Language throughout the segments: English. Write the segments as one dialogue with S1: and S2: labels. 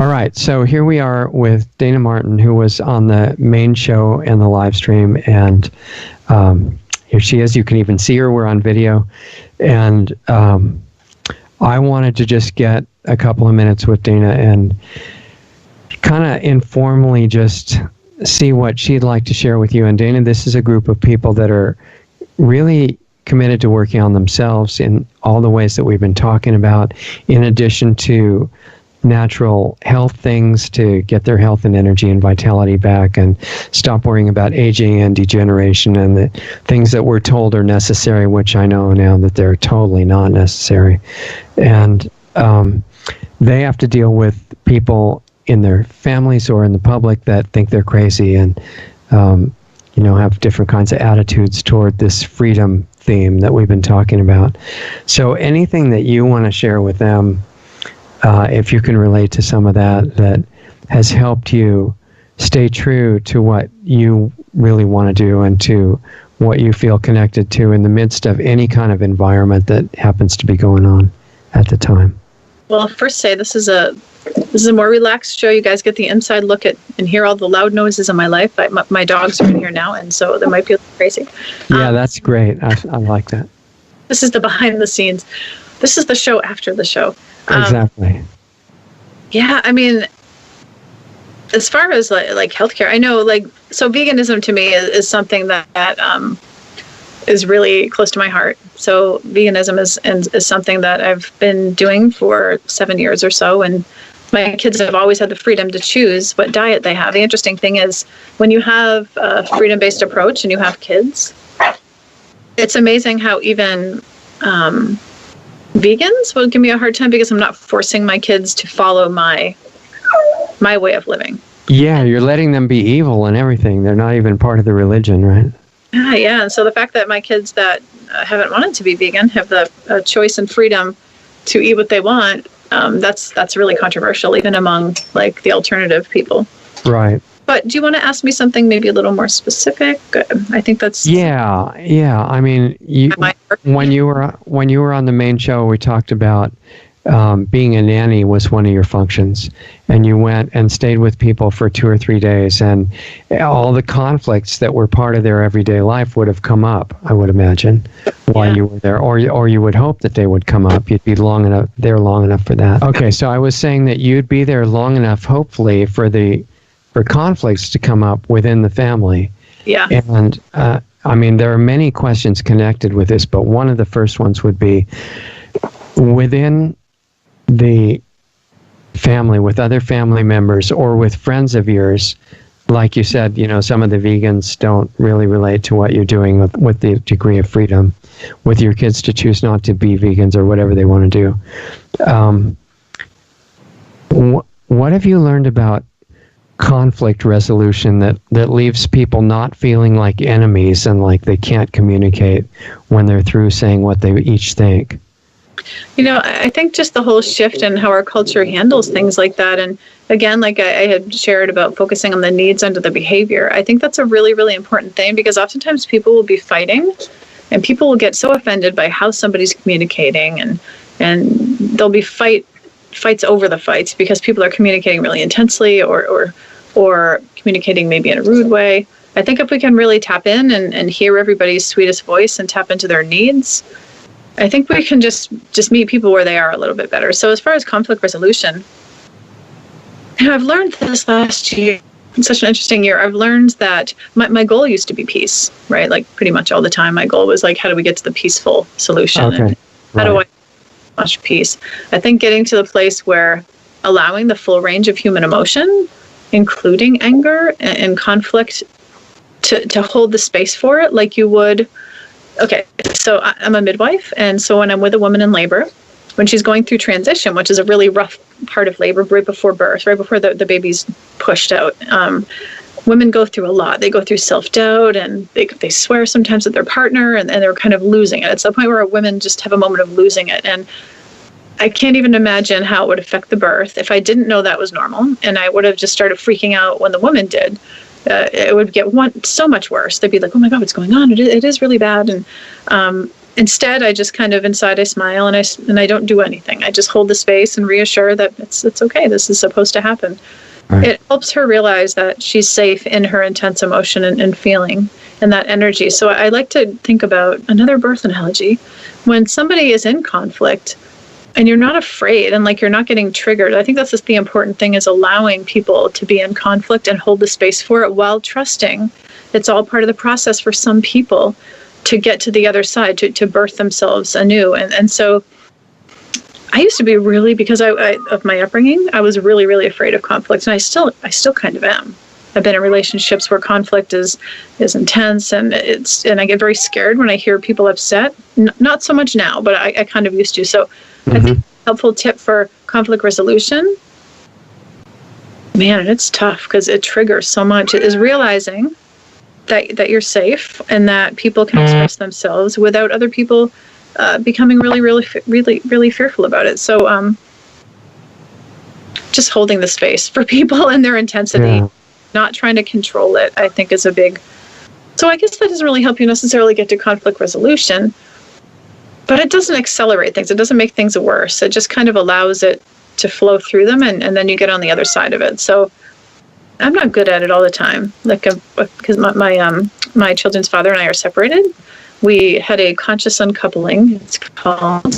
S1: All right, so here we are with Dayna Martin, who was on the main show and the live stream, and here she is. You can even see her. We're on video, and I wanted to just get a couple of minutes with Dayna and kind of informally just see what she'd like to share with you. And Dayna, this is a group of people that are really committed to working on themselves in all the ways that we've been talking about, in addition to natural health things to get their health and energy and vitality back and stop worrying about aging and degeneration and the things that we're told are necessary, which I know now that they're totally not necessary. And they have to deal with people in their families or in the public that think they're crazy and have different kinds of attitudes toward this freedom theme that we've been talking about. So anything that you want to share with them, if you can relate to some of that has helped you stay true to what you really want to do and to what you feel connected to in the midst of any kind of environment that happens to be going on at the time.
S2: Well, I'll first say this is a more relaxed show. You guys get the inside look at and hear all the loud noises in my life. My dogs are in here now, and so they might be a little crazy.
S1: Yeah, that's great. I like that.
S2: This is the behind the scenes. This is the show after the show.
S1: Exactly.
S2: Yeah, I mean, as far as like healthcare, I know so veganism to me is something that is really close to my heart. So veganism is something that I've been doing for 7 years or so, and my kids have always had the freedom to choose what diet they have. The interesting thing is when you have a freedom-based approach and you have kids, it's amazing how even vegans will give me a hard time because I'm not forcing my kids to follow my way of living.
S1: Yeah, you're letting them be evil and everything. They're not even part of the religion, right?
S2: Yeah. And so the fact that my kids that haven't wanted to be vegan have the choice and freedom to eat what they want, that's really controversial, even among the alternative people.
S1: Right.
S2: But do you want to ask me something maybe a little more specific? I think that's...
S1: Yeah. I mean, when you were on the main show, we talked about being a nanny was one of your functions, and you went and stayed with people for 2 or 3 days, and all the conflicts that were part of their everyday life would have come up, I would imagine, while you were there, or you would hope that they would come up. You'd be long enough for that. Okay, so I was saying that you'd be there long enough, hopefully, for conflicts to come up within the family.
S2: Yeah.
S1: And I mean, there are many questions connected with this, but one of the first ones would be within the family, with other family members or with friends of yours. Like you said, some of the vegans don't really relate to what you're doing with the degree of freedom with your kids to choose not to be vegans or whatever they want to do. What have you learned about conflict resolution that leaves people not feeling like enemies and like they can't communicate when they're through saying what they each think?
S2: I think just the whole shift in how our culture handles things like that. And again, like I had shared about focusing on the needs under the behavior, I think that's a really, really important thing, because oftentimes people will be fighting and people will get so offended by how somebody's communicating, and there'll be fights over the fights because people are communicating really intensely or communicating maybe in a rude way. I think if we can really tap in and hear everybody's sweetest voice and tap into their needs, I think we can just meet people where they are a little bit better. So as far as conflict resolution, I've learned this last year. It's such an interesting year. I've learned that my goal used to be peace, right? Like pretty much all the time. My goal was how do we get to the peaceful solution?
S1: Okay.
S2: And how do I much peace? I think getting to the place where allowing the full range of human emotion, including anger and conflict, to hold the space for it like you would. Okay, so I'm a midwife, and so when I'm with a woman in labor, when she's going through transition, which is a really rough part of labor, right before birth, right before the baby's pushed out, women go through a lot. They go through self-doubt, and they swear sometimes at their partner, and they're kind of losing it. It's the point where women just have a moment of losing it. And I can't even imagine how it would affect the birth if I didn't know that was normal, and I would have just started freaking out when the woman did. It would get so much worse. They'd be like, oh my God, what's going on? It is really bad. And instead, I just kind of inside I smile and I don't do anything. I just hold the space and reassure that it's okay. This is supposed to happen. Right. It helps her realize that she's safe in her intense emotion and feeling and that energy. So I like to think about another birth analogy. When somebody is in conflict and you're not afraid and like you're not getting triggered, I think that's just the important thing, is allowing people to be in conflict and hold the space for it while trusting it's all part of the process for some people to get to the other side, to birth themselves anew. And so I used to be really, because of my upbringing, I was really, really afraid of conflict, and I still kind of am. I've been in relationships where conflict is intense, and I get very scared when I hear people upset. Not so much now, but I kind of used to. So I think a helpful tip for conflict resolution, man, and it's tough because it triggers so much, is realizing that you're safe and that people can express themselves without other people becoming really, really, really, really fearful about it. So just holding the space for people and their intensity, not trying to control it, I think is a big... So I guess that doesn't really help you necessarily get to conflict resolution, but it doesn't accelerate things. It doesn't make things worse. It just kind of allows it to flow through them, and then you get on the other side of it. So I'm not good at it all the time, like because my children's father and I are separated. We had a conscious uncoupling, it's called,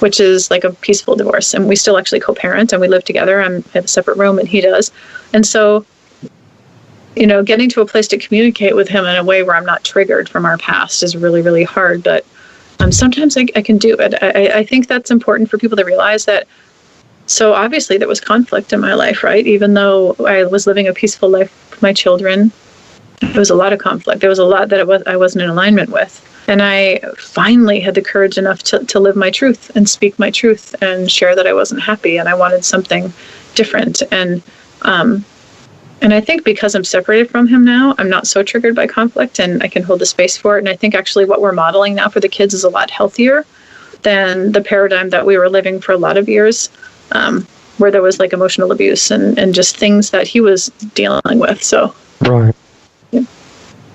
S2: which is like a peaceful divorce, and we still actually co-parent and we live together. I have a separate room and he does, and so getting to a place to communicate with him in a way where I'm not triggered from our past is really, really hard. But sometimes I can do it. I think that's important for people to realize that. So obviously there was conflict in my life, right? Even though I was living a peaceful life with my children, there was a lot of conflict. There was a lot that I wasn't in alignment with. And I finally had the courage enough to live my truth and speak my truth and share that I wasn't happy and I wanted something different. And I think because I'm separated from him now, I'm not so triggered by conflict and I can hold the space for it. And I think actually what we're modeling now for the kids is a lot healthier than the paradigm that we were living for a lot of years. Where there was like emotional abuse and just things that he was dealing with. So
S1: right,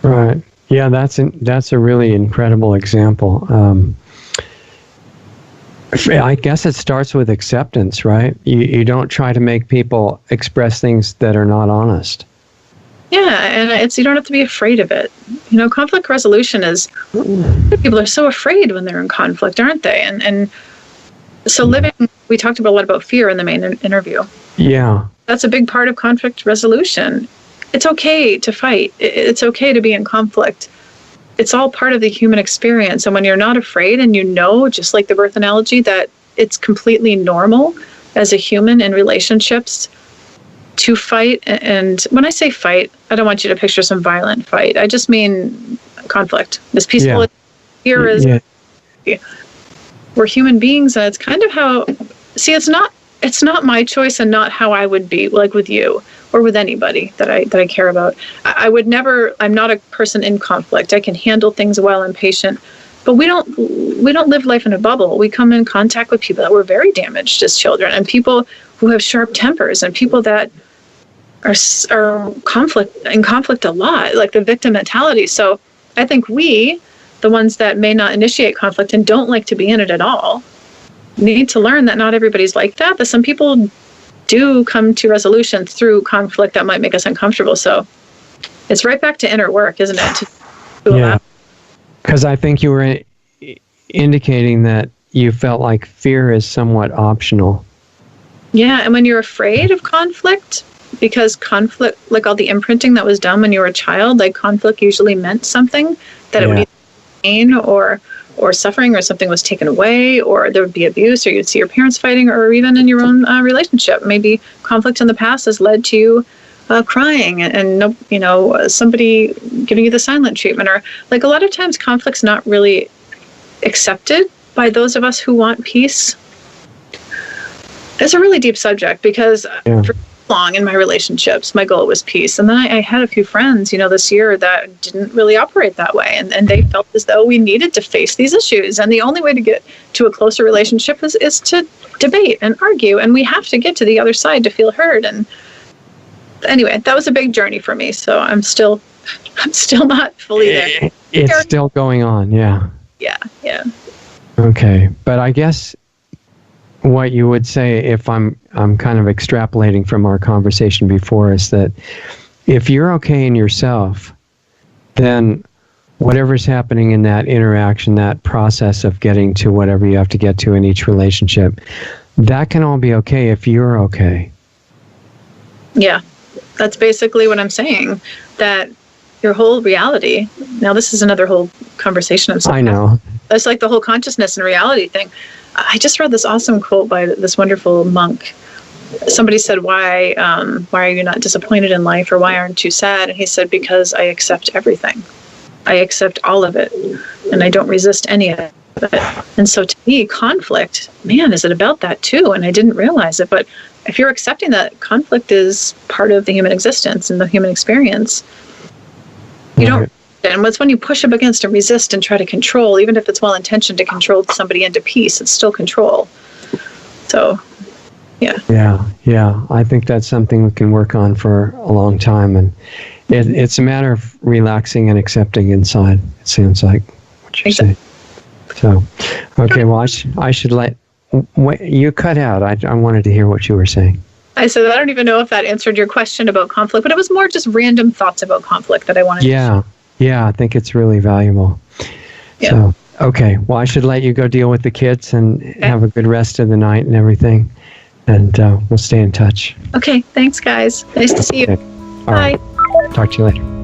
S1: right, yeah, that's a really incredible example. I guess it starts with acceptance, right? You don't try to make people express things that are not honest.
S2: Yeah, and you don't have to be afraid of it. Conflict resolution is, people are so afraid when they're in conflict, aren't they? And so we talked a lot about fear in the main interview. Yeah. That's a big part of conflict resolution. It's okay to fight. It's okay to be in conflict. It's all part of the human experience. And when you're not afraid and just like the birth analogy, that it's completely normal as a human in relationships to fight. And when I say fight, I don't want you to picture some violent fight. I just mean conflict. As peaceful as fear is. Yeah. We're human beings, and it's kind of how... See, it's not my choice and not how I would be, like with you or with anybody that I care about. I would never... I'm not a person in conflict. I can handle things well and patient, but we don't live life in a bubble. We come in contact with people that were very damaged as children, and people who have sharp tempers, and people that are in conflict a lot, like the victim mentality. So I think the ones that may not initiate conflict and don't like to be in it at all, need to learn that not everybody's like that some people do come to resolution through conflict that might make us uncomfortable. So it's right back to inner work, isn't it? Yeah,
S1: because I think you were indicating that you felt like fear is somewhat optional.
S2: Yeah, and when you're afraid of conflict, because conflict, like all the imprinting that was done when you were a child, like conflict usually meant something, that it would be pain or suffering, or something was taken away, or there would be abuse, or you'd see your parents fighting, or even in your own relationship. Maybe conflict in the past has led to crying and somebody giving you the silent treatment, or like a lot of times conflict's not really accepted by those of us who want peace. It's a really deep subject because for long in my relationships, my goal was peace. And then I had a few friends, this year that didn't really operate that way. And they felt as though we needed to face these issues. And the only way to get to a closer relationship is to debate and argue. And we have to get to the other side to feel heard. And anyway, that was a big journey for me. So I'm still not fully there.
S1: It's still going on. Yeah.
S2: Yeah.
S1: Okay, but I guess what you would say, if I'm kind of extrapolating from our conversation before, is that if you're okay in yourself, then whatever's happening in that interaction, that process of getting to whatever you have to get to in each relationship, that can all be okay if you're okay.
S2: Yeah, that's basically what I'm saying. That your whole reality. Now, this is another whole conversation of something.
S1: I know.
S2: It's like the whole consciousness and reality thing. I just read this awesome quote by this wonderful monk. Somebody said, why are you not disappointed in life, or why aren't you sad? And he said, because I accept everything. I accept all of it, and I don't resist any of it. And so to me, conflict, man, is it about that too? And I didn't realize it, but if you're accepting that conflict is part of the human existence and the human experience, you don't. And it's when you push up against and resist and try to control, even if it's well-intentioned to control somebody into peace, it's still control. So, yeah.
S1: Yeah. I think that's something we can work on for a long time. And it's a matter of relaxing and accepting inside, it seems like what you're saying. So, okay, well, I should let you cut out. I wanted to hear what you were saying.
S2: I said, I don't even know if that answered your question about conflict, but it was more just random thoughts about conflict that I wanted to share.
S1: Yeah, I think it's really valuable. Yeah. So, okay, well, I should let you go deal with the kids and have a good rest of the night and everything. And we'll stay in touch.
S2: Okay, thanks, guys. Nice to see you.
S1: All right. Talk to you later.